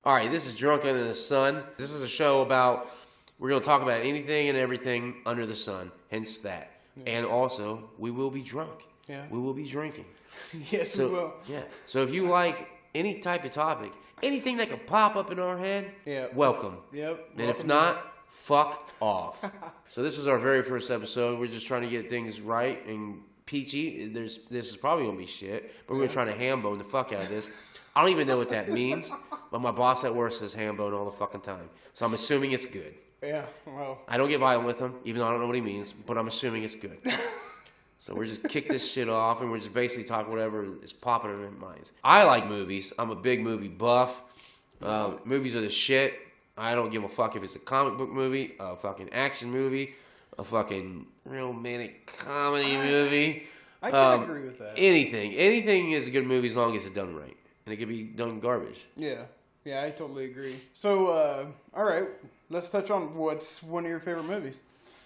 All right, this is Drunk Under the Sun. This is a show about, we're going to talk about anything and everything under the sun, hence that. Yeah. And also, we will be drunk. Yeah. We will be drinking. Yes, we will. Yeah. So if you like any type of topic, anything that can pop up in our head, welcome. Yep. And if not, fuck off. So this is our very first episode. We're just trying to get things right and peachy. This is probably going to be shit, but we're trying to ham-bone the fuck out of this. I don't even know what that means, but my boss at work says ham-bone all the fucking time. So I'm assuming it's good. Yeah, well. I don't get violent with him, even though I don't know what he means, but I'm assuming it's good. So we're just kick this shit off, and we're just basically talking whatever is popping in our minds. I like movies. I'm a big movie buff. Movies are the shit. I don't give a fuck if it's a comic book movie, a fucking action movie, a fucking romantic comedy movie. I can agree with that. Anything is a good movie as long as it's done right. And it could be done garbage. Yeah, I totally agree. So, all right, let's touch on what's one of your favorite movies.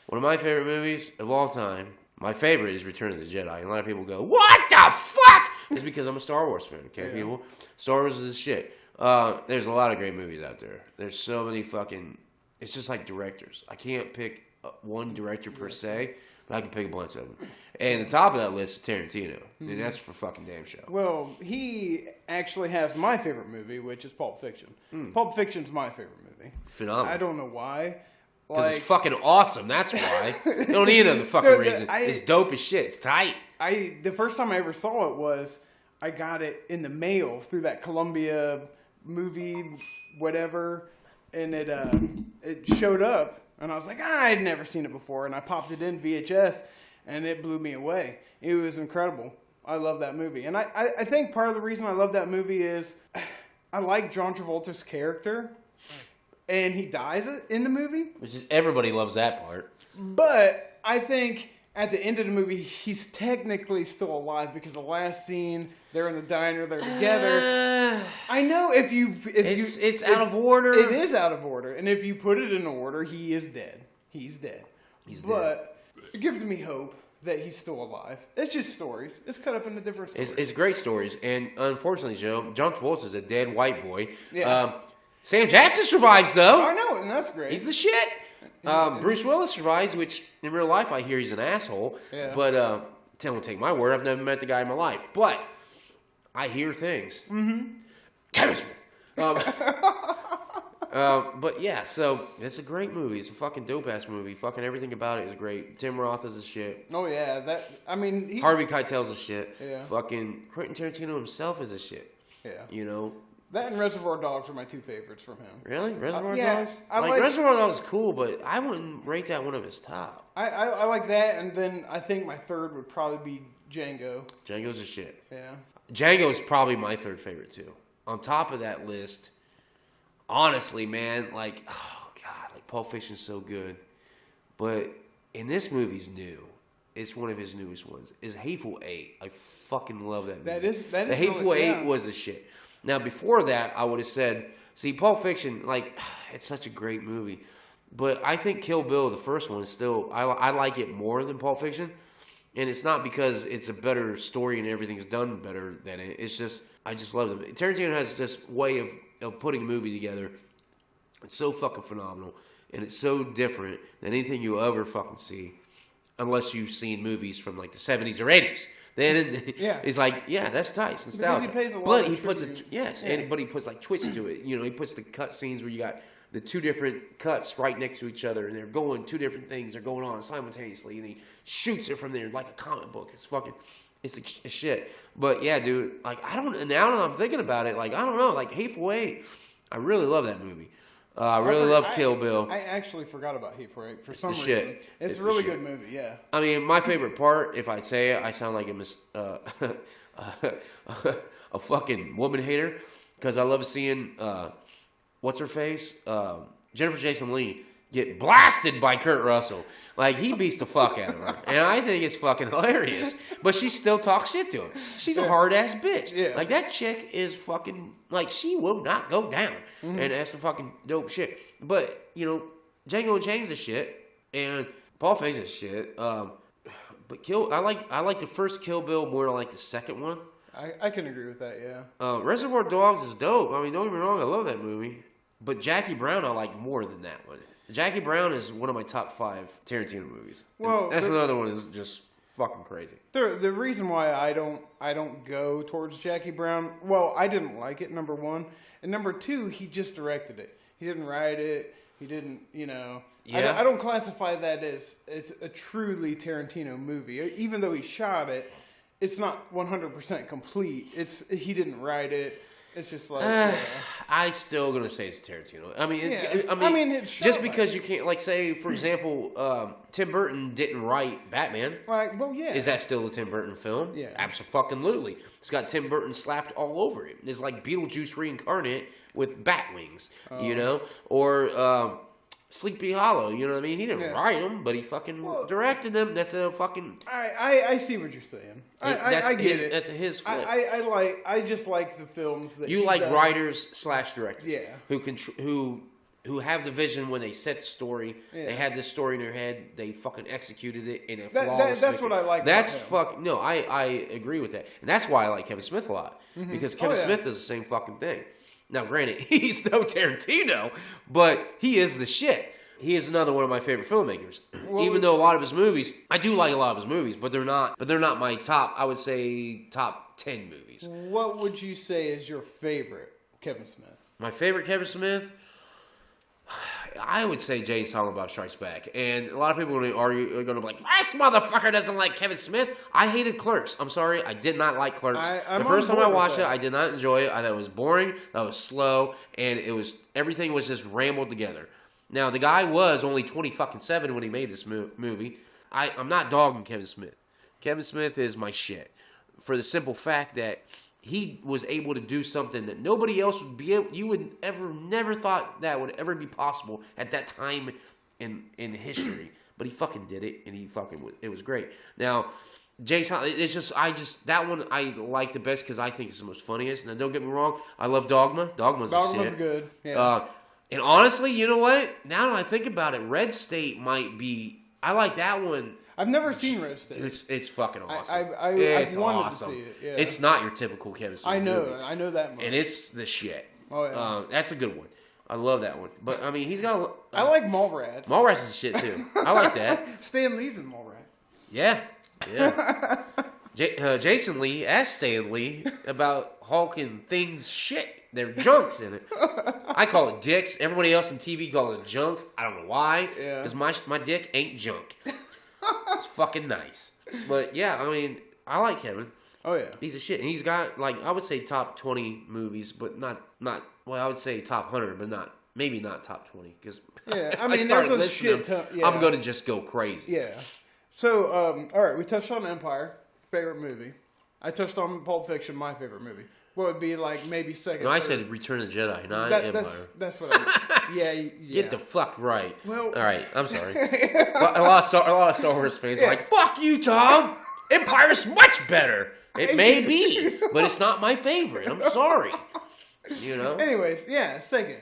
One of my favorite movies of all time, my favorite is Return of the Jedi. And a lot of people go, what the fuck? It's because I'm a Star Wars fan, okay, people? Star Wars is shit. There's a lot of great movies out there. There's so many fucking... It's just like directors. I can't pick one director per se, but I can pick a bunch of them. And the top of that list is Tarantino. And that's for fucking damn show. Well, he actually has my favorite movie, which is Pulp Fiction. Pulp Fiction's my favorite movie. Phenomenal. I don't know why. Because it's fucking awesome. That's why. You don't need another fucking reason. It's dope as shit. It's tight. The first time I ever saw it was I got it in the mail through that Columbia movie, whatever, and it showed up, and I was like, I'd never seen it before, and I popped it in VHS, and it blew me away. It was incredible. I love that movie, and I think part of the reason I love that movie is I like John Travolta's character. And he dies in the movie. Which is, everybody loves that part. But I think at the end of the movie, he's technically still alive because the last scene, they're in the diner, they're together. I know it's out of order. It is out of order. And if you put it in order, he is dead. He's dead. But it gives me hope that he's still alive. It's just stories. It's cut up into different stories. It's great stories. And unfortunately, Joe, John Travolta's a dead white boy. Yeah. Sam Jackson survives, though. I know, and that's great. He's the shit. Bruce Willis survives, which in real life I hear he's an asshole. Yeah. But don't take my word. I've never met the guy in my life. But I hear things. Mm-hmm. Kevin Smith. But yeah, so it's a great movie. It's a fucking dope-ass movie. Fucking everything about it is great. Tim Roth is a shit. Oh, yeah. Harvey Keitel's a shit. Yeah. Fucking Quentin Tarantino himself is a shit. Yeah. You know? That and Reservoir Dogs are my two favorites from him. Really? Reservoir Dogs? I like Reservoir Dogs is cool, but I wouldn't rate that one of his top. I like that, and then I think my third would probably be Django. Django's a shit. Yeah. Django is probably my third favorite, too. On top of that list, honestly, man, like, oh, God, like, Pulp Fiction's so good. But, and this movie's new. It's one of his newest ones. It's Hateful Eight. I fucking love that movie. That is the Hateful Eight was the shit. Now, before that, I would have said, see, Pulp Fiction, like, it's such a great movie. But I think Kill Bill, the first one, is still, I like it more than Pulp Fiction. And it's not because it's a better story and everything's done better than it. It's just, I just love it. Tarantino has this way of putting a movie together. It's so fucking phenomenal. And it's so different than anything you'll ever fucking see. Unless you've seen movies from, like, the 70s or 80s. Then it's like, yeah, that's tight. It's nostalgia. Because he pays a lot but of he puts tribute. but he puts like twists to it. You know, he puts the cut scenes where you got the two different cuts right next to each other, and they're going two different things. They're going on simultaneously, and he shoots it from there like a comic book. It's the shit. But yeah, dude, like now that I'm thinking about it, like I don't know, like Hateful Eight, I really love that movie. I really love Kill Bill. I actually forgot about Hateful Eight for some reason. Shit. It's a really good movie, yeah. I mean, my favorite part, if I say it, I sound like a fucking woman hater, because I love seeing, what's her face? Jennifer Jason Leigh get blasted by Kurt Russell. Like, he beats the fuck out of her. And I think it's fucking hilarious. But she still talks shit to him. She's a hard-ass bitch. Yeah. Like, that chick is fucking... Like, she will not go down. Mm-hmm. And that's the fucking dope shit. But, you know, Django Unchained's a shit. And Paul Fiction's shit. But I like the first Kill Bill more than I like the second one. I can agree with that. Yeah. Reservoir Dogs is dope. I mean, don't get me wrong, I love that movie. But Jackie Brown I like more than that one. Jackie Brown is one of my top 5 Tarantino movies. Well, that's another one that's just fucking crazy. The reason why I don't go towards Jackie Brown, well, I didn't like it, number one, and number two, he just directed it. He didn't write it. He didn't, Yeah. I don't classify that as a truly Tarantino movie. Even though he shot it, it's not 100% complete. He didn't write it. It's just like I still gonna say it's Tarantino. I mean, it's just shot because you can't, like, say for example, Tim Burton didn't write Batman. right. Well, yeah. Is that still a Tim Burton film? Yeah. Absolutely. It's got Tim Burton slapped all over it. It's like Beetlejuice reincarnate with bat wings, or Sleepy Hollow. You know what I mean? He didn't write them, but he fucking directed them. That's a fucking. I see what you're saying. I get it. That's his flip. I just like the films that You like does. writers / directors, Yeah. who have the vision when they set the story. Yeah. They had this story in their head. They fucking executed it in a That- flawless. that's what I like That's about him. No, I agree with that, and that's why I like Kevin Smith a lot because Kevin yeah. Smith does the same fucking thing. Now, granted, he's no Tarantino, but he is the shit. He is another one of my favorite filmmakers. Even though a lot of his movies, I do like a lot of his movies, but they're not my top. I would say top 10 movies. What would you say is your favorite Kevin Smith? My favorite Kevin Smith, I would say Jay and Silent Bob Strikes Back. And a lot of people are going to be like, this motherfucker doesn't like Kevin Smith. I hated Clerks. I'm sorry. I did not like Clerks. I'm the first on time I board with watched it, that. I did not enjoy it. I thought it was boring. That was slow. And everything was just rambled together. Now, the guy was only 27 when he made this movie. I'm not dogging Kevin Smith. Kevin Smith is my shit. For the simple fact that he was able to do something that nobody else would be able, you would never thought that would ever be possible at that time in history. But he fucking did it, and it was great. Now, Jason, that one I like the best because I think it's the most funniest. Now, don't get me wrong, I love Dogma. Dogma's shit. Good. Yeah. And honestly, you know what? Now that I think about it, Red State might be. I like that one. I've never seen Red State. It's fucking awesome. I've wanted awesome. to see it. Yeah. It's not your typical Kevin Smith movie. I know that much. And it's the shit. Oh, yeah. That's a good one. I love that one. But I mean, he's got. I like Mallrats. Mallrats is shit too. I like that. Stan Lee's in Mallrats. Yeah. Jason Lee asked Stan Lee about Hulk and things shit. They're junks in it. I call it dicks. Everybody else in TV calls it junk. I don't know why. Yeah. Because my dick ain't junk. It's fucking nice. But yeah, I mean, I like Kevin. Oh yeah. He's a shit. And he's got, like, I would say top 20 movies, but not well, I would say top 100, but maybe not top 20. Because Yeah, I mean, there's a shit ton. Yeah. I'm going to just go crazy. Yeah. So, all right, we touched on Empire, favorite movie. I touched on Pulp Fiction, my favorite movie. What would be like maybe second? No, I third? said Return of the Jedi, not Empire. That's what I mean. Yeah. Get the fuck right. Well- all right, I'm sorry. a lot of Star Wars fans are like, fuck you, Tom. Empire's much better. It may be, but it's not my favorite. I'm sorry. You know? Anyways, yeah, second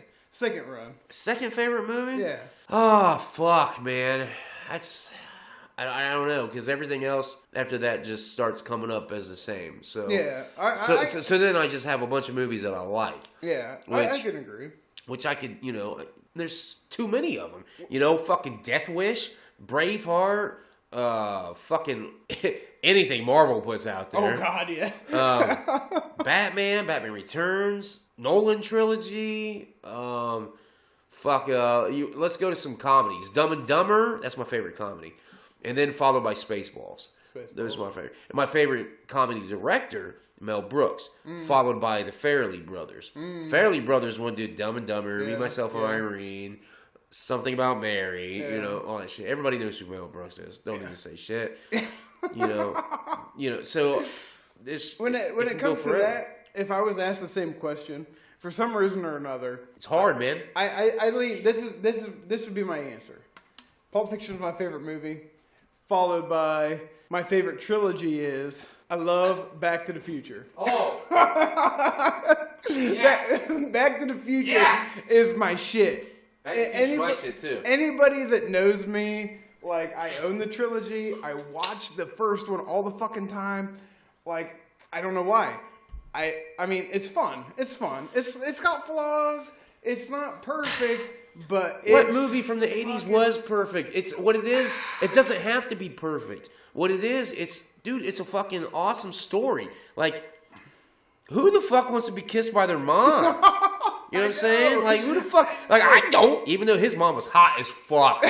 run. Second favorite movie? Yeah. Oh, fuck, man. I don't know, because everything else after that just starts coming up as the same. So Yeah. So then I just have a bunch of movies that I like. Yeah, I Which- can agree. Which I could, there's too many of them. Fucking Death Wish, Braveheart, fucking anything Marvel puts out there. Oh God, yeah. Batman Returns, Nolan trilogy. Let's go to some comedies. Dumb and Dumber, that's my favorite comedy, and then followed by Spaceballs. Those are my favorite. And my favorite comedy director, Mel Brooks, followed by the Farrelly Brothers. Farrelly Brothers one did Dumb and Dumber, Me, Myself, and Irene, Something About Mary, all that shit. Everybody knows who Mel Brooks is. Don't need to say shit. So this When it comes to that, if I was asked the same question, for some reason or another, it's hard, man. I lean. This would be my answer. Pulp Fiction is my favorite movie, followed by my favorite trilogy is I love Back to the Future. Oh, yes. Back to the Future is my shit. Back to the Future's my shit too. Anybody that knows me, like, I own the trilogy. I watch the first one all the fucking time. Like, I don't know why. I mean, it's fun. It's fun. It's got flaws. It's not perfect, but it's... What movie from the 80s was perfect? It's what it is. It doesn't have to be perfect. What it is, it's a fucking awesome story. Like, who the fuck wants to be kissed by their mom? You know what I'm saying? Like, who the fuck? Like, I don't. Even though his mom was hot as fuck.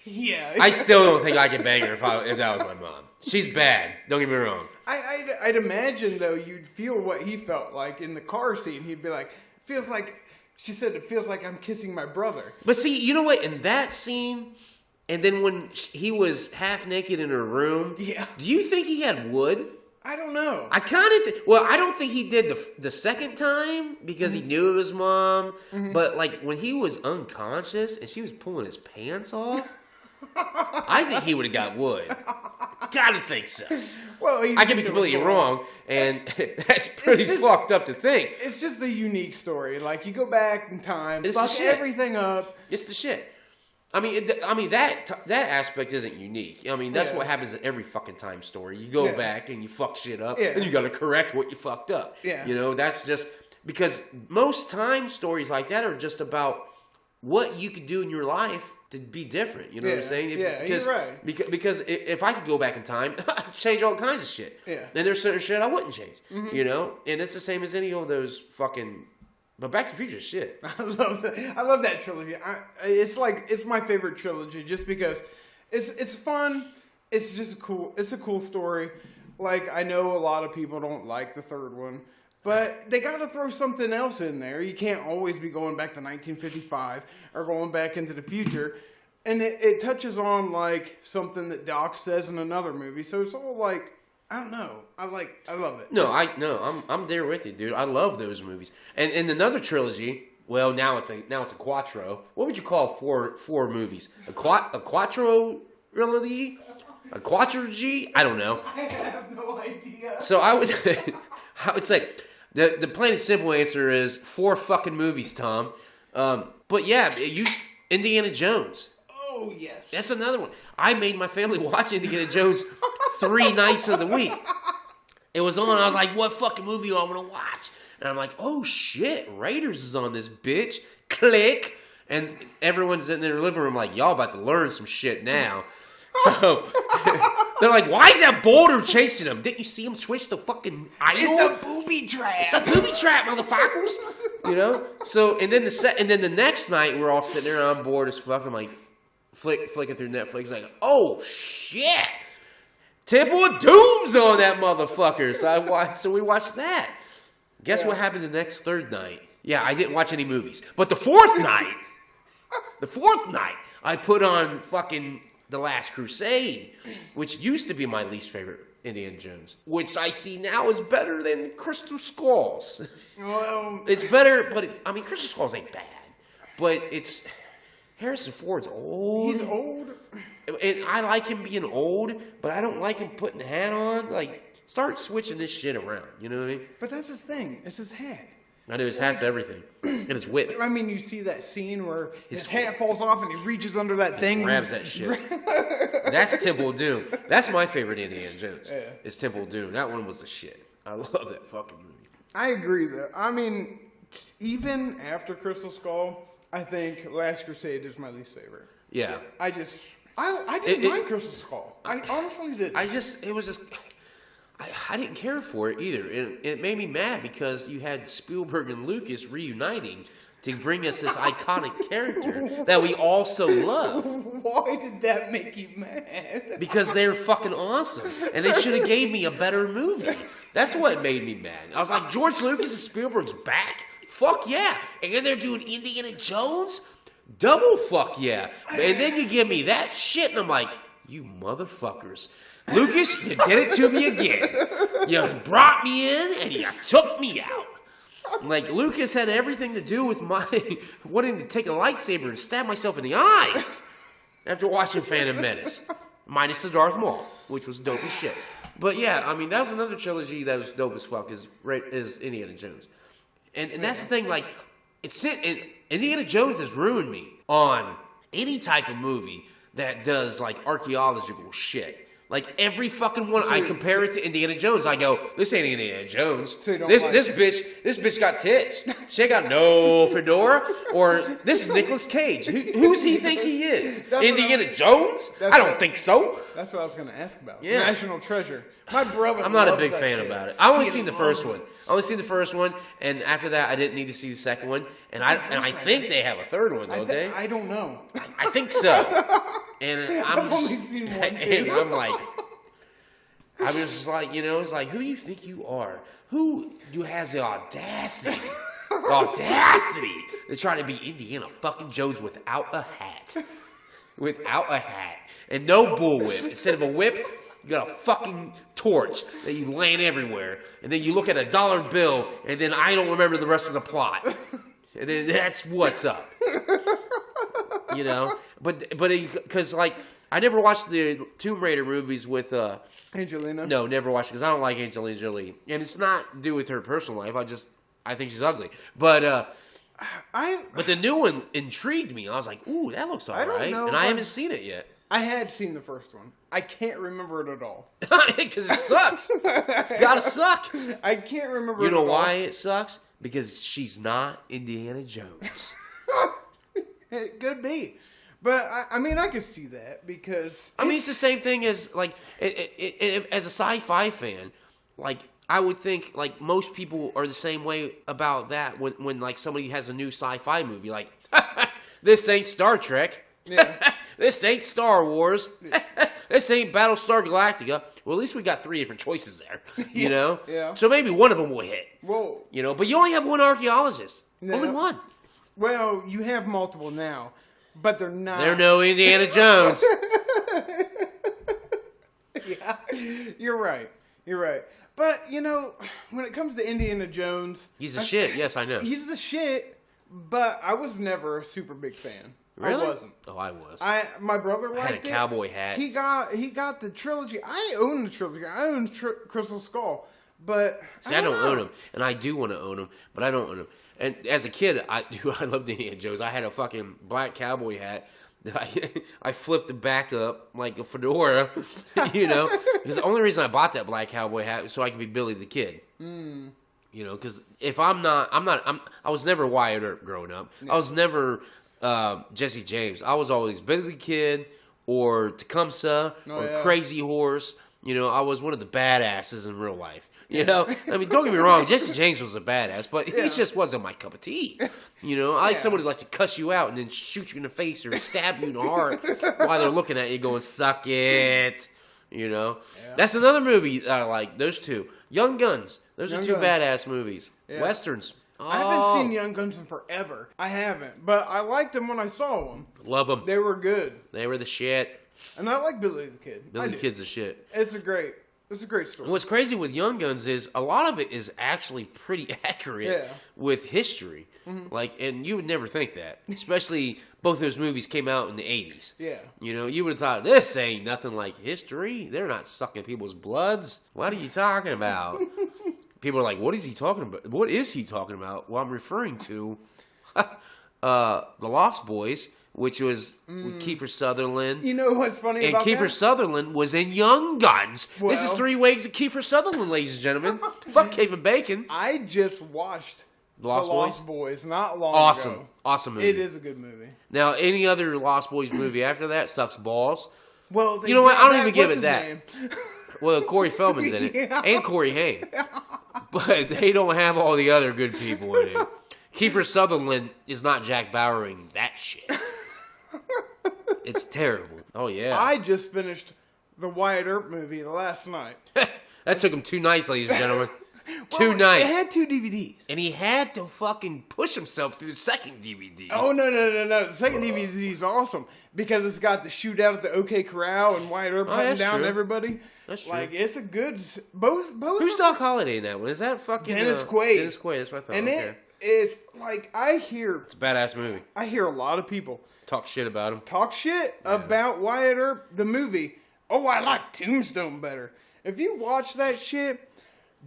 Yeah. I still don't think I could bang her if that was my mom. She's bad. Don't get me wrong. I'd imagine, though, you'd feel what he felt like in the car scene. He'd be like, feels like... She said, it feels like I'm kissing my brother. But see, you know what? In that scene, and then when he was half naked in her room, Yeah. do you think he had wood? I don't know. I kind of well, I don't think he did the second time because he knew it was mom. But like when he was unconscious and she was pulling his pants off, I think he would have got wood. Gotta think so. Well, I could be completely wrong, and that's pretty fucked up to think. It's just a unique story. Like you go back in time, It's fuck the shit. everything up. It's the shit. I mean, that aspect isn't unique. I mean, that's Yeah. what happens in every fucking time story. You go Yeah. back and you fuck shit up, Yeah. and you got to correct what you fucked up. Yeah. You know, that's just because most time stories like that are just about what you could do in your life to be different. You know what I'm Yeah. saying? Yeah, because, you're right. Because if I could go back in time, I'd change all kinds of shit. Yeah. And there's certain shit I wouldn't change. You know, and it's the same as any of those fucking. But Back to the Future is shit. I love that. I love that trilogy. It's my favorite trilogy just because it's fun. It's just cool. It's a cool story. Like I know a lot of people don't like the third one, but they got to throw something else in there. You can't always be going back to 1955 or going back into the future. And it touches on like something that Doc says in another movie. So it's all like I don't know. I love it. No, I'm there with you, dude. I love those movies. And in another trilogy, well, now it's a quattro. What would you call four movies? A quattro trilogy? A quattrogy? I don't know. I have no idea. So I would say the plain and simple answer is 4 fucking movies, Tom. But yeah, Indiana Jones. Oh yes. That's another one. I made my family watch Indiana Jones 3 nights of the week. It was on. I was like, what fucking movie do I want to watch? And I'm like, oh shit, Raiders is on this bitch. Click. And everyone's in their living room like, y'all about to learn some shit now. So they're like, why is that boulder chasing him? Didn't you see him switch the fucking idol? It's a booby trap. It's a booby trap, motherfuckers. You know? So and then the next night we're all sitting there on board as fuck. I'm like flicking through Netflix like, oh shit. Temple of Doom's on that motherfucker. So we watched that. Guess what happened the next third night? Yeah, I didn't watch any movies. But the fourth night, I put on fucking The Last Crusade, which used to be my least favorite Indiana Jones, which I see now is better than Crystal Skulls. Well, It's better, but Crystal Skulls ain't bad. But it's Harrison Ford's old. he's old. And I like him being old, but I don't like him putting the hat on. Like, start switching this shit around. You know what I mean? But that's his thing. It's his hat. I know his hat's everything. And his whip. I mean, you see that scene where his hat falls off and he reaches under that thing. Grabs that shit. That's Temple of Doom. That's my favorite Indiana Jones. Yeah. Is Temple of Doom. That one was the shit. I love that fucking movie. I agree, though. I mean, even after Crystal Skull, I think Last Crusade is my least favorite. Yeah. I didn't mind Crystal Skull. I honestly didn't. I didn't care for it either. It made me mad because you had Spielberg and Lucas reuniting to bring us this iconic character that we also love. Why did that make you mad? Because they're fucking awesome. And they should have gave me a better movie. That's what made me mad. I was like, George Lucas and Spielberg's back? Fuck yeah. And they're doing Indiana Jones? Double fuck yeah. And then you give me that shit and I'm like, you motherfuckers. Lucas, you did it to me again. You brought me in and you took me out. Like, Lucas had everything to do with my wanting to take a lightsaber and stab myself in the eyes after watching Phantom Menace. Minus the Darth Maul, which was dope as shit. But yeah, I mean, that was another trilogy that was dope as fuck, is Indiana Jones. And that's the thing, like, Indiana Jones has ruined me on any type of movie that does, like, archaeological shit. Like every fucking one, I compare it to Indiana Jones. I go, this ain't Indiana Jones. So you don't this like this it. this bitch got tits. She ain't got no fedora. Or this is Nicolas Cage. Who's he think he is? Indiana Jones? I don't think so. That's what I was going to ask about. Yeah. National Treasure. My brother. I'm not a loves big that fan shit. about it. I only He seen the loves first it. one. I only seen the first one, and after that, I didn't need to see the second one. And I think they have a third one, don't they? I don't know. I think so. And I'm I've only just, seen one, and too. I'm like, I was just like, you know, it's like, who do you think you are? Who has the audacity to try to be Indiana fucking Jones without a hat? Without a hat. And no bullwhip. Instead of a whip, you got a fucking torch that you land everywhere. And then you look at a dollar bill, and then I don't remember the rest of the plot. And then that's what's up. You know? But because, like, I never watched the Tomb Raider movies with, Angelina. no, never watched it because I don't like Angelina Jolie. And it's not to do with her personal life. I think she's ugly. But the new one intrigued me. I was like, ooh, that looks I don't alright. know And if I I- haven't seen it yet. I had seen the first one. I can't remember it at all. Because it sucks. It's gotta suck. I can't remember You it know at all. why it sucks? Because she's not Indiana Jones. It could be. But, I mean, I could see that because... I mean, it's the same thing as, like, as a sci-fi fan, like, I would think, like, most people are the same way about that when like, somebody has a new sci-fi movie. Like, this ain't Star Trek. Yeah. This ain't Star Wars. This ain't Battlestar Galactica. Well, at least we got 3 different choices there, you know? Yeah. So maybe one of them will hit, Whoa. you know? But you only have one archaeologist. No. Only one. Well, you have multiple now, but they're not. They're no Indiana Jones. Yeah, you're right. You're right. But, you know, when it comes to Indiana Jones... He's a shit. Yes, I know. He's the shit, but I was never a super big fan. Really? I wasn't. Oh, I was. My brother liked had a it. cowboy hat. He got the trilogy. I own the trilogy. I own Crystal Skull, but See, I don't own them, and I do want to own them, but I don't own them. And as a kid, I loved Indiana Jones. I had a fucking black cowboy hat that I flipped the back up like a fedora, you know. Because the only reason I bought that black cowboy hat was so I could be Billy the Kid. You know, because if I was never Wyatt Earp growing up. I was never Jesse James. I was always Billy the Kid or Tecumseh or yeah. Crazy Horse. You know, I was one of the badasses in real life. You know, I mean, don't get me wrong, Jesse James was a badass, but he just wasn't my cup of tea. You know, I like somebody who likes to cuss you out and then shoot you in the face or stab you in the heart while they're looking at you going, suck it. You know, that's another movie that I like. Those two. Young Guns. Those are Young two Guns. badass movies. Yeah. Westerns. I haven't seen Young Guns in forever. I haven't, but I liked them when I saw them. Love them. They were good, They were the shit. and I like Billy the Kid. Billy I the do. Kid's the shit. It's a great story. And what's crazy with Young Guns is a lot of it is actually pretty accurate Yeah. with history. Like, and you would never think that. Especially both those movies came out in the 80s. Yeah. You know, you would have thought, this ain't nothing like history. They're not sucking people's bloods. What are you talking about? People are like, what is he talking about? What is he talking about? Well, I'm referring to The Lost Boys, which was with Kiefer Sutherland. You know what's funny And about Kiefer that? Sutherland was in Young Guns. This is Well- 3 waves of Kiefer Sutherland, ladies and gentlemen. Fuck Kevin Bacon. I just watched The Lost Boys not long Awesome. ago. Awesome movie. It is a good movie. Now, any other Lost Boys movie after that sucks balls. Well, they You know what? brought I don't back- even give what's it that. his name? Well, Corey Feldman's in it. Yeah. And Corey Haim. But they don't have all the other good people in it. Kiefer Sutherland is not Jack Bowering that shit. It's terrible. Oh, yeah. I just finished the Wyatt Earp movie last night. That took him 2 nights, ladies and gentlemen. Well, 2 nights. It had 2 DVDs. And he had to fucking push himself through the second DVD. Oh, no. The second DVD is awesome because it's got the shootout at the OK Corral and Wyatt Earp hunting that's down true. everybody. That's true. Like, it's a good... Both Who's of- Doc Holliday in that one? Is that fucking... Dennis Quaid. Dennis Quaid, that's what I thought. And Okay. it is, like, I hear It's a badass movie. a lot of people Talk shit about him. talk shit about Wyatt Earp, the movie. Oh, I like Tombstone better. If you watch that shit,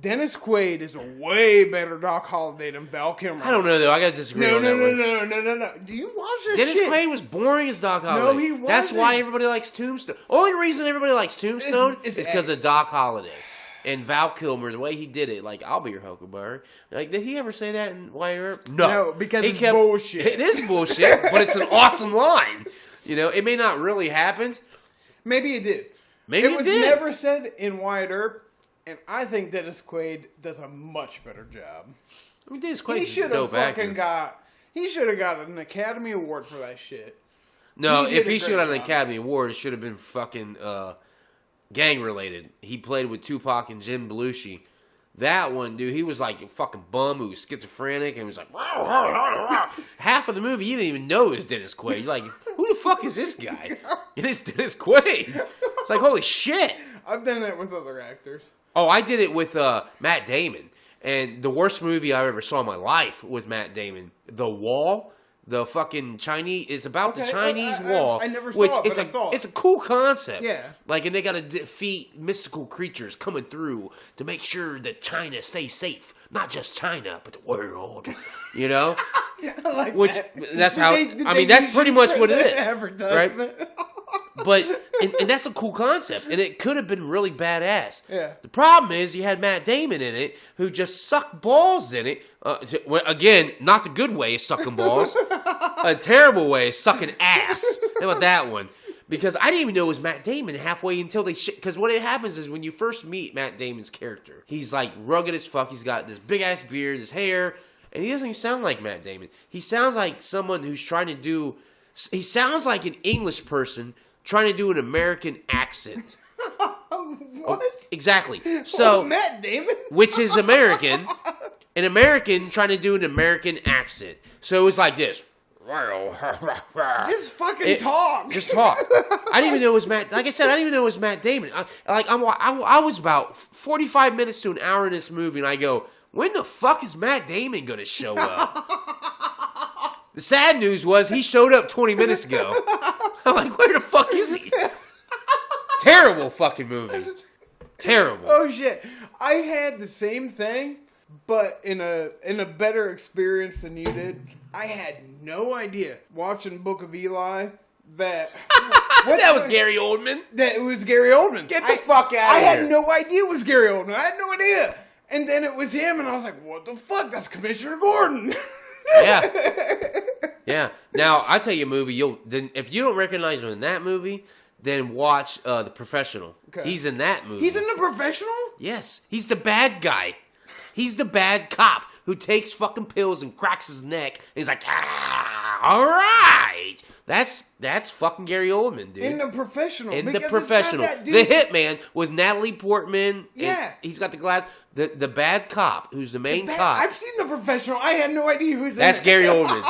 Dennis Quaid is a way better Doc Holliday than Val Kilmer. I don't know though. I gotta disagree on that one. No. Do you watch that Dennis shit? Quaid was boring as Doc Holliday. No, he wasn't. That's why everybody likes Tombstone. Only reason everybody likes Tombstone It's is because of Doc Holliday. And Val Kilmer, the way he did it, like, I'll be your Huckleberry. Like, did he ever say that in Wyatt Earp? No, because he it's bullshit. It is bullshit, but it's an awesome line. You know, it may not really happen. Maybe it did. Maybe it was did. never said in Wyatt Earp, and I think Dennis Quaid does a much better job. I mean, Dennis He Quaid's a should have dope actor. fucking got. He should have got an Academy Award for that shit. No, He did if a he should great have an job. Academy Award, it should have been fucking gang related. He played with Tupac and Jim Belushi. That one, dude, he was like a fucking bum who was schizophrenic and was like, half of the movie you didn't even know it was Dennis Quaid. You're like, who the fuck is this guy? And it's Dennis Quaid. It's like, holy shit. I've done that with other actors. Oh, I did it with Matt Damon. And the worst movie I ever saw in my life was Matt Damon. The Wall. The fucking Chinese is about the Okay, Chinese I wall. I never saw which it, it's but I saw it. It's a cool concept. Yeah. Like, and they got to defeat mystical creatures coming through to make sure that China stays safe. Not just China, but the world. You know? I like Which that. that's how. Did I they mean, that's use pretty you much for what it the is, right? advertisement? But and that's a cool concept, and it could have been really badass. Yeah. The problem is you had Matt Damon in it, who just sucked balls in it. Well, again, not the good way of sucking balls, a terrible way of sucking ass. How about that one? Because I didn't even know it was Matt Damon halfway until they because what it happens is when you first meet Matt Damon's character, he's like rugged as fuck. He's got this big ass beard, his hair, and he doesn't even sound like Matt Damon. He sounds like someone who's trying to do. He sounds like an English person trying to do an American accent. What? Exactly. So, Matt Damon? which is American, an American trying to do an American accent. So it was like this. Just fucking talk. Just talk. I didn't even know it was Matt. Like I said, I didn't even know it was Matt Damon. I was about 45 minutes to an hour in this movie, and I go, when the fuck is Matt Damon going to show up? The sad news was he showed up 20 minutes ago. I'm like, where the fuck is he? Terrible fucking movie. Terrible. Oh shit! I had the same thing, but in a better experience than you did. I had no idea watching Book of Eli that That was Gary Oldman. that it was Gary Oldman. Get the fuck outta I here. had no idea it was Gary Oldman. I had no idea. And then it was him, and I was like, "What the fuck? That's Commissioner Gordon." Yeah. Yeah. Now, I tell you a movie, if you don't recognize him in that movie, then watch The Professional. Okay. He's in that movie. He's in The Professional? Yes. He's the bad guy. He's the bad cop who takes fucking pills and cracks his neck. And he's like, all right. That's fucking Gary Oldman, dude. In The Professional. In The because it's got Professional. that dude- The Hitman with Natalie Portman. and Yeah. he's got the glass. The bad cop who's the main cop. I've seen The Professional. I had no idea who was in it. That's Gary Oldman.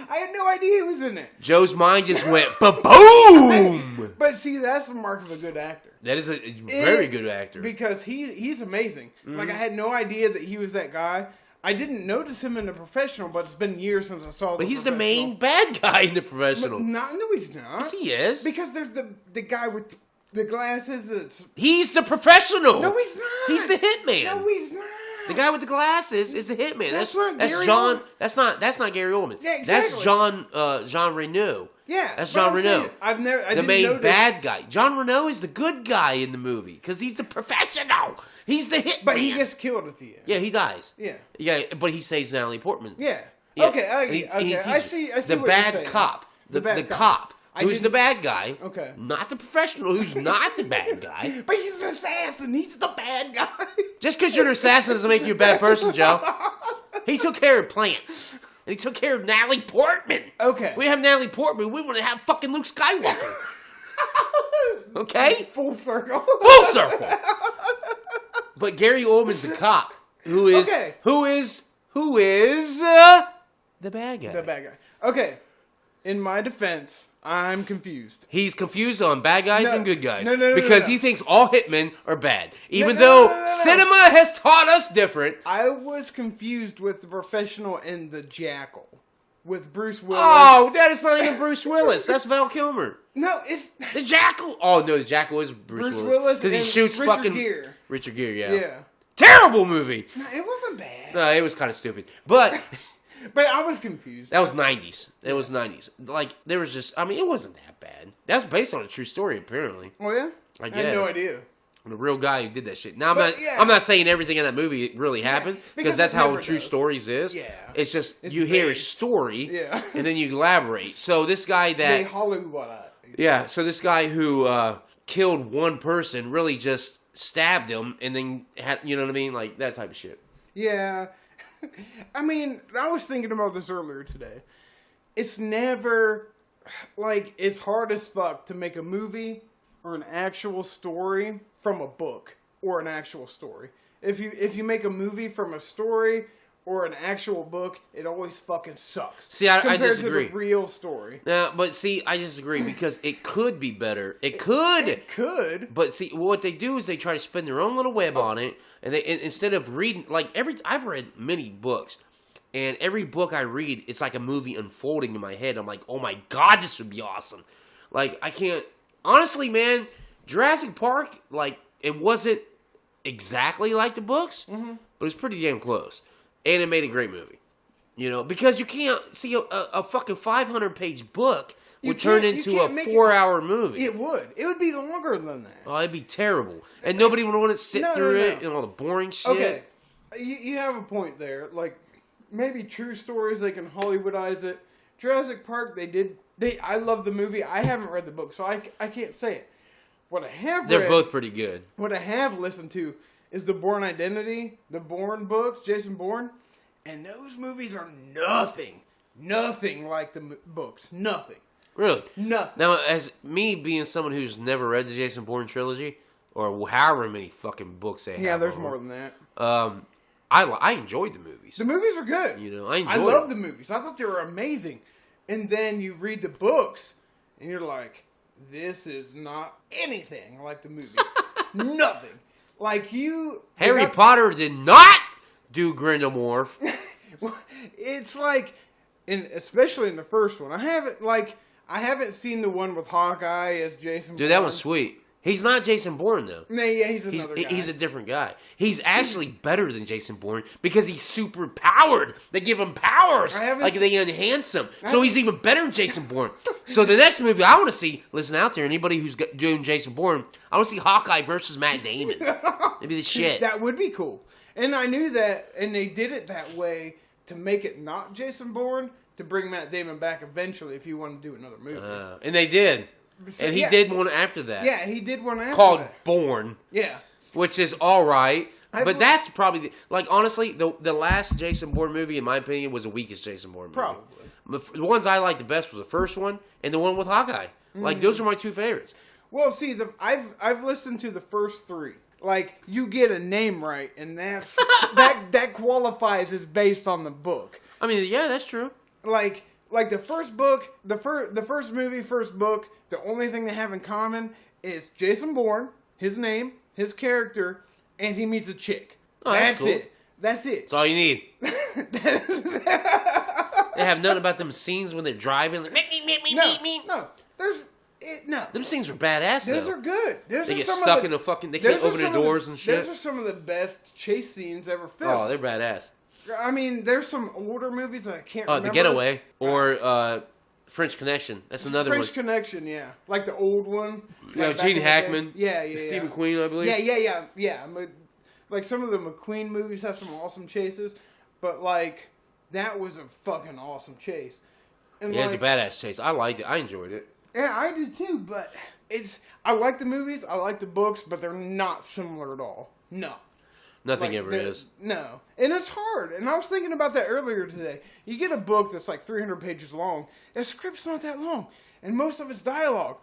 I had no idea who was in it. Joe's mind just went ba-boom. But see, that's the mark of a good actor. That is a very good actor. Because he's amazing. Mm-hmm. Like, I had no idea that he was that guy. I didn't notice him in The Professional, but it's been years since I saw But he's the main bad guy in The Professional. No, he's not. Yes, he is. Because there's the guy with the glasses that's... He's the professional. No, he's not. He's the hitman. No, he's not. The guy with the glasses is the hitman. That's not Gary John. Oldman. That's not Gary Oldman. Yeah, That's exactly. Jean Reno. Yeah. That's but Jean I'm Reno. saying, I The didn't main notice- bad guy. John Reno is the good guy in the movie because he's the professional. He's the hitman. But he gets killed at the end. Yeah, he dies. Yeah. Yeah, but he saves Natalie Portman. Yeah. Yeah. Okay, And he okay. teaches I see the what you're bad saying. cop. The bad cop. I Who's the didn't- bad guy. Okay. Not the professional who's not the bad guy. But he's an assassin. He's the bad guy. Just because you're an assassin doesn't make you a bad person, Joe. He took care of plants. And he took care of Natalie Portman. Okay. We have Natalie Portman. We want to have fucking Luke Skywalker. Okay? Full circle. Full circle. But Gary Oldman's the cop who is Okay. the bad guy. The bad guy. Okay. In my defense, I'm confused. He's confused on bad guys No. and good guys No, because no. he thinks all hitmen are bad, even no, though no. cinema has taught us different. I was confused with The Professional and The Jackal. With Bruce Willis. Oh, that is not even Bruce Willis. That's Val Kilmer. No, it's... The Jackal. Oh no, the Jackal is Bruce Willis because he and shoots Richard fucking Gere. Richard Gere. Yeah. Yeah. Terrible movie. No, it wasn't bad. No, it was kind of stupid. But But I was confused. that was 90s. It was 90s. Like, there was just, I mean, it wasn't that bad. That's based on a true story, apparently. Oh, yeah? I had no guess. idea. The real guy who did that shit. Now, But, yeah. I'm not saying everything in that movie really happened, because because that's it how never true does. stories is. Yeah. It's just, It's you hear a vague. story, Yeah. and then you elaborate. So this guy They that, Hollywood. yeah, so this guy who killed one person really just stabbed him, and then, had, you know what I mean? Like, that type of shit. Yeah. I mean, I was thinking about this earlier today. It's never, like, it's hard as fuck to make a movie or an actual story from a book or an actual story. If you make a movie from a story or an actual book, it always fucking sucks. See, I compared disagree. to the real story. Now, but see, I disagree, because it could be better. It could. It could. But see, what they do is they try to spin their own little web on it, and instead of reading, like, I've read many books, and every book I read, it's like a movie unfolding in my head. I'm like, oh my god, this would be awesome. Like, I can't, honestly, man, Jurassic Park, like, it wasn't exactly like the books, but it was pretty damn close, and it made a great movie. You know, because you can't see a fucking 500-page book would turn into a 4-hour movie. It would. It would be longer than that. Oh, it'd be terrible. And nobody would want to sit through it and all the boring shit. Okay, you have a point there. Like, maybe true stories, they can Hollywoodize it. Jurassic Park, I love the movie. I haven't read the book, so I can't say it. What I have They're read, both pretty good. what I have listened to is the Bourne Identity, the Bourne books, Jason Bourne, and those movies are nothing like the books. Nothing. Really? Nothing. Now, as me being someone who's never read the Jason Bourne trilogy, or however many fucking books they have. Yeah, there's on more than that. I enjoyed the movies. The movies are good. You know, I I enjoyed love them. the movies. I thought they were amazing. And then you read the books, and you're like, this is not anything like the movie. Nothing. Like Harry Potter did not do Grindelwald. It's like, and especially in the first one, I haven't seen the one with Hawkeye as Jason. Dude, that was sweet. He's not Jason Bourne, though. Nah, yeah, he's another guy. He's a different guy. He's actually better than Jason Bourne because he's super powered. They give him powers. Like, they enhance him. So he's even better than Jason Bourne. So the next movie I want to see, listen out there, anybody who's doing Jason Bourne, I want to see Hawkeye versus Matt Damon. Maybe the shit. That would be cool. And I knew that, and they did it that way to make it not Jason Bourne, to bring Matt Damon back eventually if he wanted to do another movie. And they did. So, And he yeah. did one after that. Yeah, he did one after Called that. Born. Yeah. Which is alright. But believe- that's probably, like, honestly, the last Jason Bourne movie, in my opinion, was the weakest Jason Bourne movie. Probably. The ones I liked the best was the first one and the one with Hawkeye. Like, those are my two favorites. Well, see, I've listened to the first three. Like, you get a name right, and that's that qualifies as based on the book. I mean, yeah, that's true. Like the first book, the first movie, first book. The only thing they have in common is Jason Bourne, his name, his character, and he meets a chick. Oh, that's cool. It. That's it. That's all you need. They have nothing about them scenes when they're driving. Like, No. No. Them scenes were badass, Those though. are good. Those They are get some stuck of in a fucking... They those can't are open their some of doors the- and shit. Those are some of the best chase scenes ever filmed. Oh, they're badass. I mean, there's some older movies that I can't remember. The Getaway or French Connection. That's another French one. Connection, yeah. Like the old one. Yeah, Like back Gene in the day. Hackman. Yeah. Steve McQueen, I believe. Yeah. Like some of the McQueen movies have some awesome chases, but like that was a fucking awesome chase. And Yeah, it's a like, badass chase. I liked it. I enjoyed it. yeah, I did too. But I like the movies, I like the books, but they're not similar at all. No. Nothing Like, ever they're- is. No. And it's hard. And I was thinking about that earlier today. You get a book that's like 300 pages long. The script's not that long. And most of it's dialogue.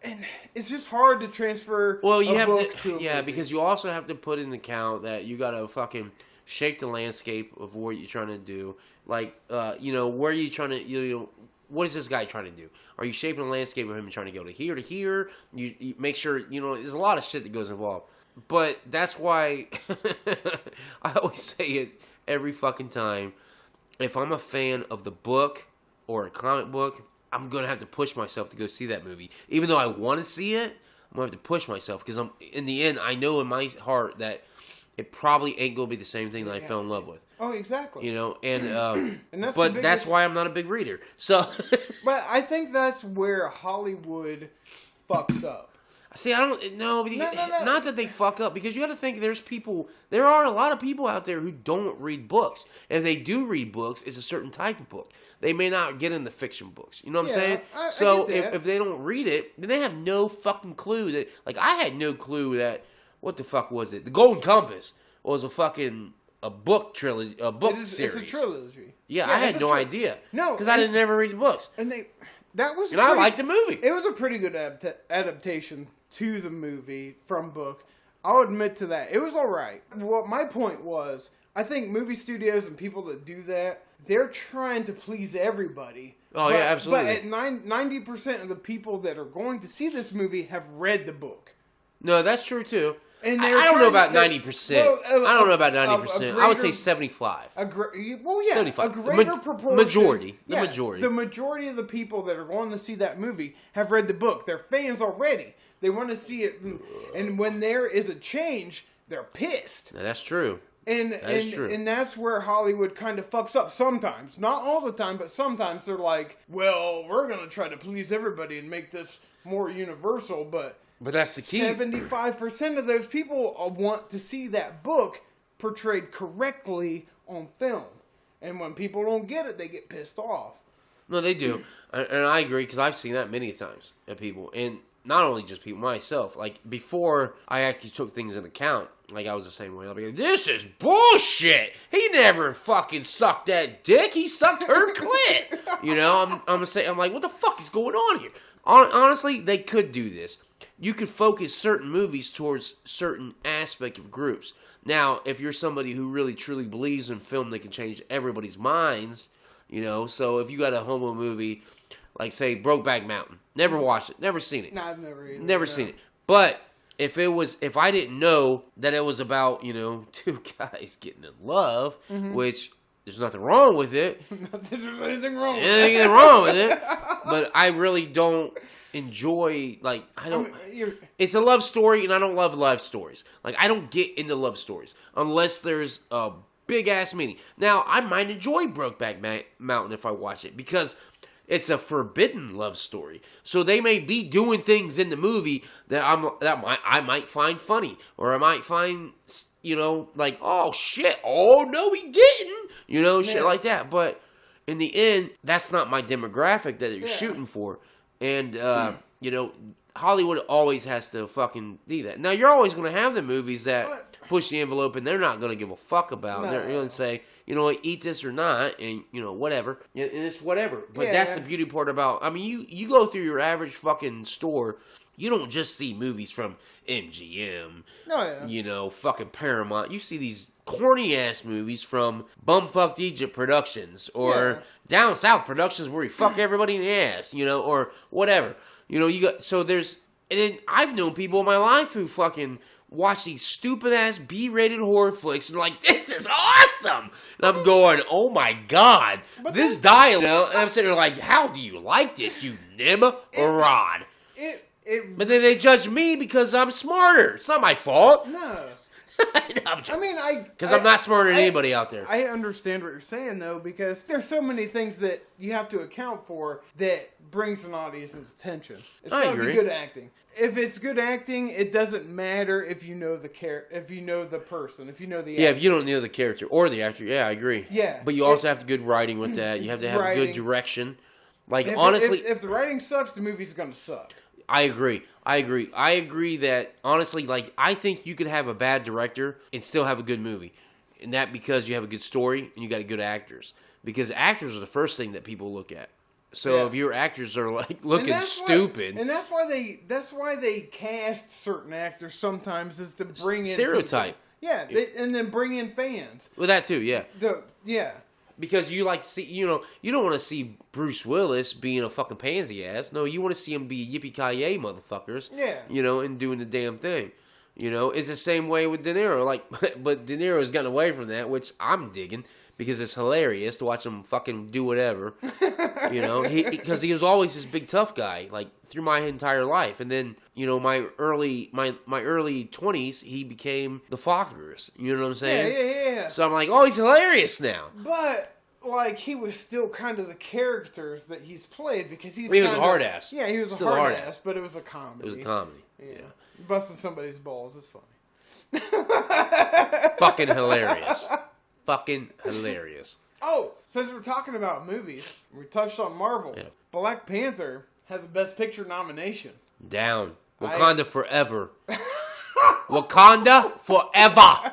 And it's just hard to transfer Well, you a have book to... a Yeah, movie. because you also have to put in account that you got to fucking shape the landscape of what you're trying to do. Like, where are you trying to... what is this guy trying to do? Are you shaping the landscape of him trying to go to here to here? You make sure, there's a lot of shit that goes involved. But that's why I always say it every fucking time. If I'm a fan of the book or a comic book, I'm going to have to push myself to go see that movie. Even though I want to see it, I'm going to have to push myself because in the end, I know in my heart that it probably ain't gonna be the same thing that I fell in love with. Oh, exactly. You know, and And that's but the that's biggest- why I'm not a big reader. So But I think that's where Hollywood fucks up. see, I don't know. No. Not that they fuck up, because you got to think there are a lot of people out there who don't read books. And if they do read books, it's a certain type of book. They may not get into fiction books. You know what I'm Yeah, saying? I So get that. if they don't read it, then they have no fucking clue that. Like, I had no clue that. What the fuck was it? The Golden Compass was a book trilogy, a book series. It's a trilogy. Yeah, I it's had a no tri- idea. No, because I didn't ever read the books, And that was and I liked the movie. It was a pretty good adaptation to the movie from book. I'll admit to that. It was all right. What my point was, I think movie studios and people that do that, they're trying to please everybody. Oh, yeah, absolutely. But at 90% of the people that are going to see this movie have read the book. No, that's true too. And I they're don't know trying- about 90%. well, I don't know about a 90%. I would say greater- 75. Well, yeah, 75. a greater proportion. Majority. The Yeah, majority. The majority of the people that are going to see that movie have read the book. They're fans already. They want to see it, and when there is a change, they're pissed. Now, that's true. And is true. and that's where Hollywood kind of fucks up sometimes. Not all the time, but sometimes they're like, "Well, we're going to try to please everybody and make this more universal," but that's the key. 75% of those people want to see that book portrayed correctly on film. And when people don't get it, they get pissed off. No, they do. And I agree, because I've seen that many times at people. And not only just people, myself. Like, before I actually took things into account, like, I was the same way. I'll be like, this is bullshit. He never fucking sucked that dick. He sucked her clit. You know, I'm like, what the fuck is going on here? Honestly, they could do this. You could focus certain movies towards certain aspect of groups. Now, if you're somebody who really truly believes in film that can change everybody's minds, you know, so if you got a homo movie, like, say, Brokeback Mountain, never watched it, never seen it. No, I've never either. Never seen it. But if I didn't know that it was about, you know, two guys getting in love, which there's nothing wrong with it. Not that there's anything wrong with Anything wrong with it. But I really don't enjoy, like, it's a love story, and I don't love love stories. Like, I don't get into love stories unless there's a big ass meaning. Now, I might enjoy Brokeback Mountain if I watch it, because it's a forbidden love story. So they may be doing things in the movie that I might find funny, or I might find, you know, like, oh shit, oh no he didn't, you know, shit like that. But in the end, that's not my demographic that they're shooting for. And you know, Hollywood always has to fucking do that. Now, you're always going to have the movies that push the envelope, and they're not going to give a fuck about. No. They're going to say, you know what, eat this or not, and, you know, whatever. And it's whatever. But that's the beauty part about, I mean, you go through your average fucking store, you don't just see movies from MGM, you know, fucking Paramount. You see these corny-ass movies from Bumfucked Egypt Productions, or Down South Productions, where you fuck everybody in the ass, you know, or whatever. You know, you got, so there's, and then I've known people in my life who fucking watch these stupid ass B-rated horror flicks and are like, this is awesome. And I'm going, oh my god, this dialogue. You know? And I'm sitting there like, how do you like this, you nimrod? But then they judge me because I'm smarter. It's not my fault. No. I because I'm not smarter than anybody out there. I understand what you're saying, though, because there's so many things that you have to account for that brings an audience's attention. It's I got to be agree. good acting. If it's good acting, it doesn't matter if you know the if you know the person, if you know the actor. Yeah, if you don't know the character or the actor, yeah, I agree. Yeah. But you also have to good writing with that. You have to have good Writing. direction. Like, If honestly, if the writing sucks, the movie's going to suck. I agree that, honestly, like, I think you could have a bad director and still have a good movie. And that because you have a good story and you got good actors. Because actors are the first thing that people look at. So if your actors are, like, looking stupid. And that's why they cast certain actors sometimes, is to bring in stereotype. people. Yeah, and then bring in fans. Well, that too, yeah. Yeah. Because you like to see, you know, you don't want to see Bruce Willis being a fucking pansy ass. No, you want to see him be yippee-ki-yay motherfuckers. Yeah. You know, and doing the damn thing. You know, it's the same way with De Niro. Like, but De Niro's gotten away from that, which I'm digging. because it's hilarious to watch him fucking do whatever. You know, because he was always this big tough guy, like through my entire life. And then, you know, my early 20s, he became the Fockers. You know what I'm saying? Yeah. So I'm like, oh, he's hilarious now. But like he was still kind of the characters that he's played because he was a hard ass. Yeah, he was Still a a hard hard ass, but it was a comedy. It was a comedy. Yeah. Busting somebody's balls is funny. Fucking hilarious. Fucking hilarious. Oh, since we're talking about movies, we touched on Marvel. Yeah. Black Panther has a Best Picture nomination. Down. Wakanda forever. Wakanda forever.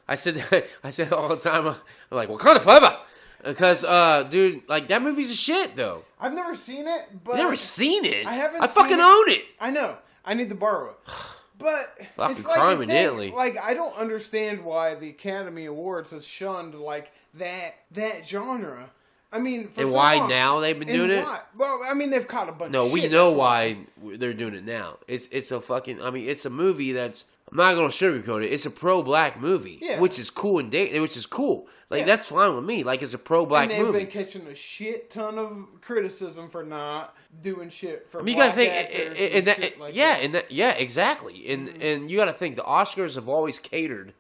I said all the time. I'm like, Wakanda forever. Because, dude, like, that movie's a shit, though. I've never seen it, but... You never seen it? I haven't I fucking seen it. own it. I know. I need to borrow it. But Fucking it's like crime a thing, evidently. like I don't understand why the Academy Awards has shunned like that genre. I mean, for And so why long. now they've been And doing it? why? Well, I mean, they've caught a bunch. No, of we shit, know that's why they're doing it now. It's a fucking. I mean, it's a movie that's. I'm not gonna sugarcoat it. It's a pro-black movie, Yeah. which is cool which is cool. Like Yeah. that's fine with me. Like it's a pro-black And they've movie. been catching a shit ton of criticism for not doing shit for. I mean, you gotta black think, actors and that, shit like yeah, that. and that, yeah, exactly, and you gotta think the Oscars have always catered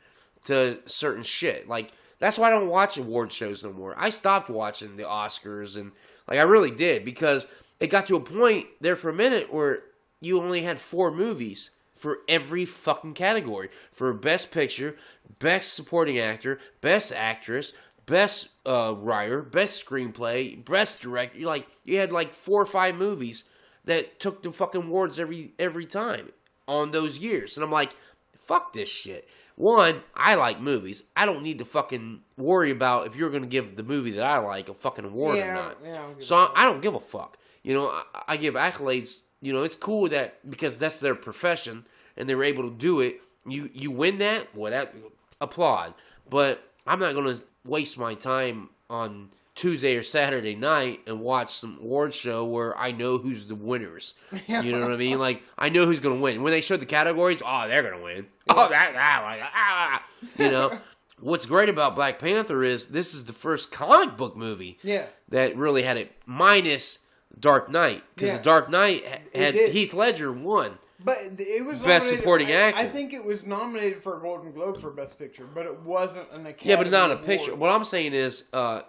to certain shit. Like that's why I don't watch award shows no more. I stopped watching the Oscars, and like I really did because it got to a point there for a minute where you only had 4 movies for every fucking category for Best Picture, Best Supporting Actor, Best Actress, Best Writer, Best Screenplay, Best Director. You had like 4 or 5 movies that took the fucking awards every time on those years, and I'm like, fuck this shit. One, I like movies. I don't need to fucking worry about if you're gonna give the movie that I like a fucking award or not. Yeah, So I don't give a fuck. You know, I give accolades. You know, it's cool that because that's their profession and they were able to do it. You win that, well, that applaud. But I'm not gonna waste my time on Tuesday or Saturday night and watch some award show where I know who's the winners. You know what I mean? Like I know who's gonna win. When they show the categories, oh, they're gonna win. Oh, you know. What's great about Black Panther is this is the first comic book movie that really had it minus Dark Knight, because the Dark Knight had Heath Ledger won. But it was Best Supporting Actor. I think it was nominated for a Golden Globe for Best Picture, but it wasn't an Academy. Yeah, but not a Award. picture. What I'm saying is,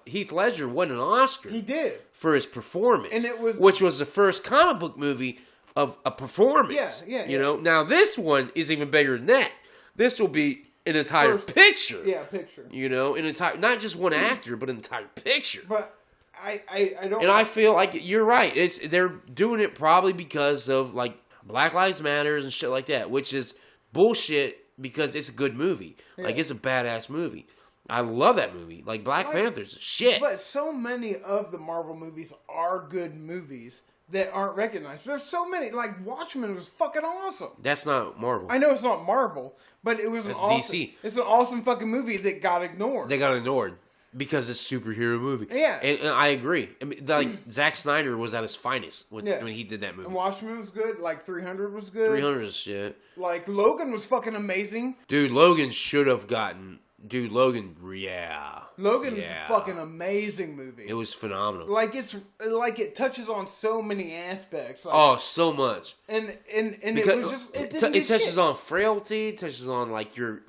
Heath Ledger won an Oscar. He did for his performance, and it was which was the first comic book movie of a performance. You know, now this one is even bigger than that. This will be an entire picture. Yeah, picture. You know, an entire not just one actor, but an entire picture. But I don't. And I feel like you're right. They're doing it probably because of like Black Lives Matters and shit like that, which is bullshit because it's a good movie. Yeah. Like, it's a badass movie. I love that movie. Like, Black Panther's shit. But so many of the Marvel movies are good movies that aren't recognized. There's so many. Like, Watchmen was fucking awesome. That's not Marvel. I know it's not Marvel, but it was DC. It's an awesome fucking movie that got ignored. They got ignored. Because it's a superhero movie. Yeah. And I agree. I mean, like, Zack Snyder was at his finest when he did that movie. And Watchmen was good. Like, 300 was good. 300 is shit. Like, Logan was fucking amazing. Dude, Logan should have gotten... Dude, Logan, Logan is a fucking amazing movie. It was phenomenal. Like, it touches on so many aspects. Like, oh, so much. And it was just... It touches on frailty. It touches on, like, your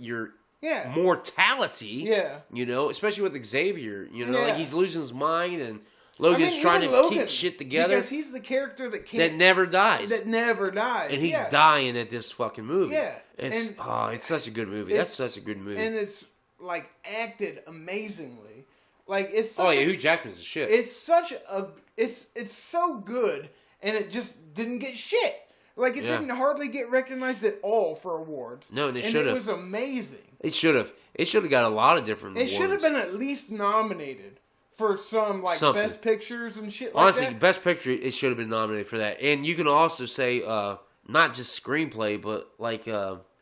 mortality. Yeah. You know, especially with Xavier. You know, like he's losing his mind and Logan's trying to keep shit together. Because he's the character that never dies. That never dies. And he's dying at this fucking movie. Yeah. It's such a good movie. That's such a good movie. And it's like acted amazingly. Like it's Hugh Jackman's a shit. It's such a it's so good and it just didn't get shit. Like, it didn't hardly get recognized at all for awards. No, and it should have. It was amazing. It should have. It should have got a lot of different awards. It should have been at least nominated for some, like, Best Pictures and shit like Honestly, that. Best Picture, it should have been nominated for that. And you can also say, not just screenplay, but, like,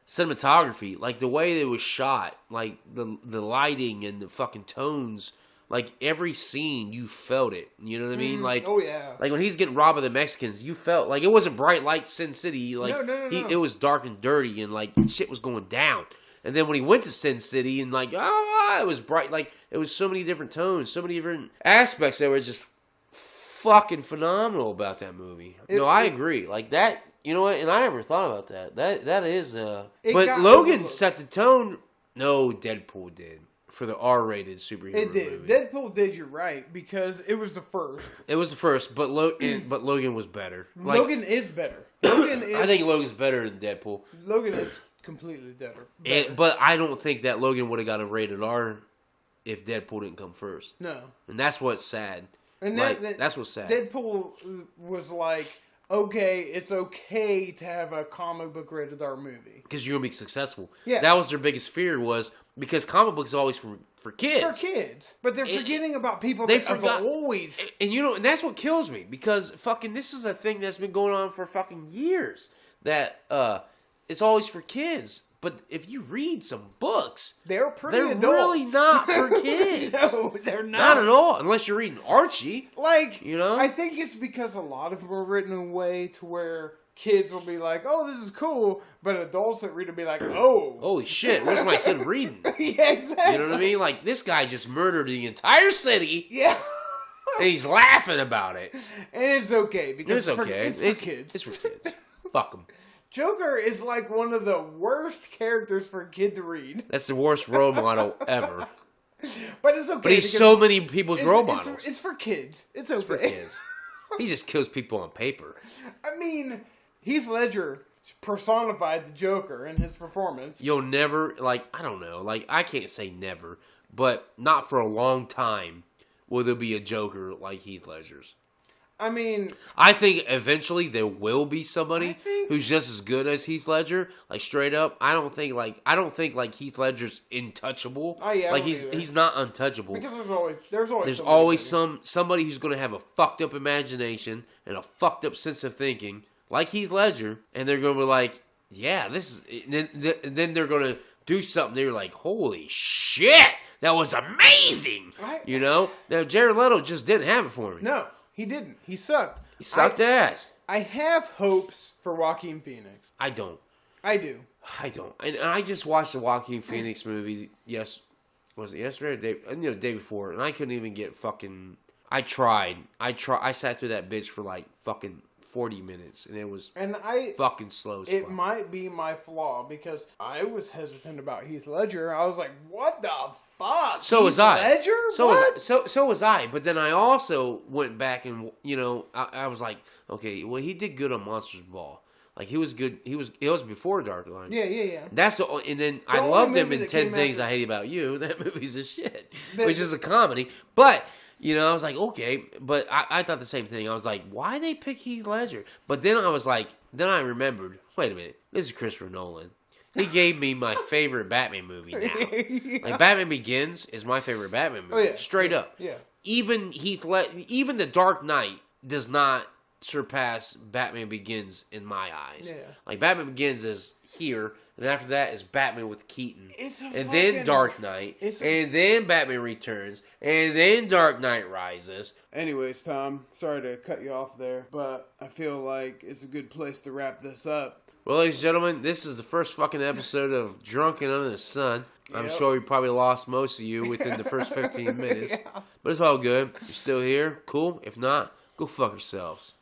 cinematography. Like, the way it was shot. Like, the lighting and the fucking tones. Like, every scene, you felt it. You know what I mean? Like, oh, yeah. Like, when he's getting robbed by the Mexicans, you felt... Like, it wasn't bright light Sin City. Like, no. It was dark and dirty, and, like, shit was going down. And then when he went to Sin City, and, like, it was bright. Like, It was so many different tones, so many different aspects that were just fucking phenomenal about that movie. I agree. Like that, you know what? And I never thought about that. That is but Logan set the tone. No, Deadpool did for the R-rated superhero It did. movie. Deadpool did, you're right, because it was the first. It was the first, but Logan was better. Like, Logan is better. Logan is, I think Logan's better than Deadpool. Logan is completely better. But I don't think that Logan would have got a rated R if Deadpool didn't come first. No. And that's what's sad. And that's what's sad. Deadpool was like, okay, it's okay to have a comic book rated R movie. Because you're going to be successful. Yeah. That was their biggest fear was, because comic books is always for kids. For kids. But they're forgetting about people they that have always... And and that's what kills me, because fucking this is a thing that's been going on for fucking years. That it's always for kids. But if you read some books, they're adult. really not for kids. No, they're not. Not at all, unless you're reading Archie. Like, you know? I think it's because a lot of them are written in a way to where kids will be like, oh, this is cool, but adults that read will be like, oh. Holy shit, what's my kid reading? Yeah, exactly. You know what I mean? Like, this guy just murdered the entire city. Yeah. And he's laughing about it. And it's okay, because it's okay. It's for kids. It's for kids. Fuck them. Joker is like one of the worst characters for a kid to read. That's the worst role model ever. But it's okay. But he's so many people's role models. It's for kids. It's okay. It's for kids. He just kills people on paper. I mean, Heath Ledger personified the Joker in his performance. You'll never, like, I don't know. Like, I can't say never, but not for a long time will there be a Joker like Heath Ledger's. I mean, I think eventually there will be somebody who's just as good as Heath Ledger, like straight up. I don't think like Heath Ledger's intouchable. Oh yeah, like he's not untouchable. Because there's always somebody who's going to have a fucked up imagination and a fucked up sense of thinking, like Heath Ledger, and they're going to be like, yeah, this is. Then they're going to do something. They're like, holy shit, that was amazing. You know, now Jared Leto just didn't have it for me. No. He didn't. He sucked. He sucked ass. I have hopes for Joaquin Phoenix. I don't. I do. I don't. And I just watched the Joaquin Phoenix movie. Was it yesterday or the day before? And I couldn't even get fucking. I tried. I sat through that bitch for like fucking 40 minutes, and it was fucking slow. It might be my flaw because I was hesitant about Heath Ledger. I was like, "What the fuck?" So was I. Ledger? So was I. But then I also went back and I was like, okay, well he did good on Monsters Ball. Like he was good. It was before Dark Line. Yeah. And then I loved him in 10 Things I Hate About You. That movie's a shit, which is a comedy. But I was like, okay, but I thought the same thing. I was like, why they pick Heath Ledger? But then I remembered, wait a minute, this is Christopher Nolan. He gave me my favorite Batman movie now. Like Batman Begins is my favorite Batman movie. Oh, yeah. Straight up. Yeah. Even The Dark Knight does not surpass Batman Begins in my eyes. Yeah. Like Batman Begins is here, and after that is Batman with Keaton. And then Dark Knight, and then Batman Returns, and then Dark Knight Rises. Anyways, Tom, sorry to cut you off there, but I feel like it's a good place to wrap this up. Well, ladies and gentlemen, this is the first fucking episode of Drunken Under the Sun. I'm sure we probably lost most of you within the first 15 minutes. But it's all good. You're still here. Cool. If not, go fuck yourselves.